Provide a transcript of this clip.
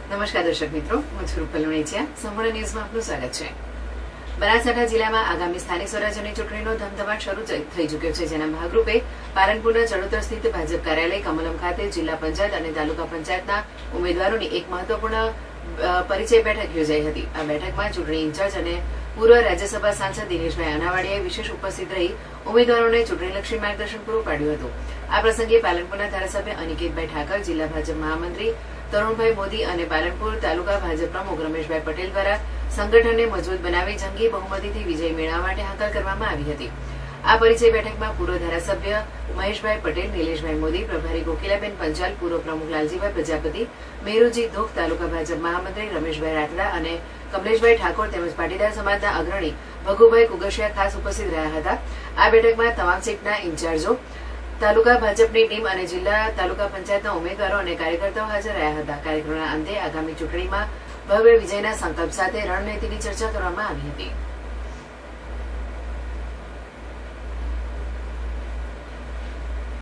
નમસ્કાર દર્શક મિત્રો, હું છું રૂપલ લુણીચિયા. સંપૂર્ણ ન્યૂઝમાં આપનું સ્વાગત છે. બનાસકાંઠા જિલ્લામાં આગામી સ્થાનિક સ્વરાજ્યની ચૂંટણીનો ધમધમાટ શરૂ થઈ ચૂક્યો છે, જેના ભાગરૂપે પાલનપુરના ચડોતર સ્થિત ભાજપ કાર્યાલય કમલમ ખાતે જિલ્લા પંચાયત અને તાલુકા પંચાયતના ઉમેદવારોની એક મહત્વપૂર્ણ પરિચય બેઠક યોજાઈ હતી. આ બેઠકમાં ચૂંટણી ઇન્ચાર્જ અને પૂર્વ રાજ્યસભા સાંસદ દિનેશભાઈ અનાવાડીએ વિશેષ ઉપસ્થિત રહી ઉમેદવારોને ચૂંટણીલક્ષી માર્ગદર્શન પૂરું પાડ્યું હતું. આ પ્રસંગે પાલનપુરના ધારાસભ્ય અનિકેતભાઈ ઠાકર, જિલ્લા ભાજપ મહામંત્રી તરુણભાઈ મોદી અને પાલનપુર તાલુકા ભાજપ પ્રમુખ રમેશભાઈ પટેલ દ્વારા સંગઠનને મજબૂત બનાવી જંગી બહુમતીથી વિજય મેળવવા માટે હાકલ કરવામાં આવી હતી. આ પરિચય બેઠકમાં પૂર્વ ધારાસભ્ય મહેશભાઈ પટેલ, નિલેશભાઈ મોદી, પ્રભારી ગોકીલાબેન પંચાલ, પૂર્વ પ્રમુખ લાલજીભાઈ પ્રજાપતિ, મેરુજી ધોક, તાલુકા ભાજપ મહામંત્રી રમેશભાઈ રાઠડા અને કમલેશભાઈ ઠાકોર તેમજ પાટીદાર સમાજના અગ્રણી ભગુભાઈ કુગશિયા ખાસ ઉપસ્થિત રહ્યા હતા. આ બેઠકમાં તમામ સીટના ઇન્ચાર્જો, તાલુકા ભાજપની ટીમ અને જિલ્લા તાલુકા પંચાયતના ઉમેદવારો અને કાર્યકર્તાઓ હાજર રહ્યા હતા. કાર્યક્રમના અંતે આગામી ચૂંટણીમાં ભવ્ય વિજયના સંકલ્પ સાથે રણનીતિની ચર્ચા કરવામાં આવી હતી.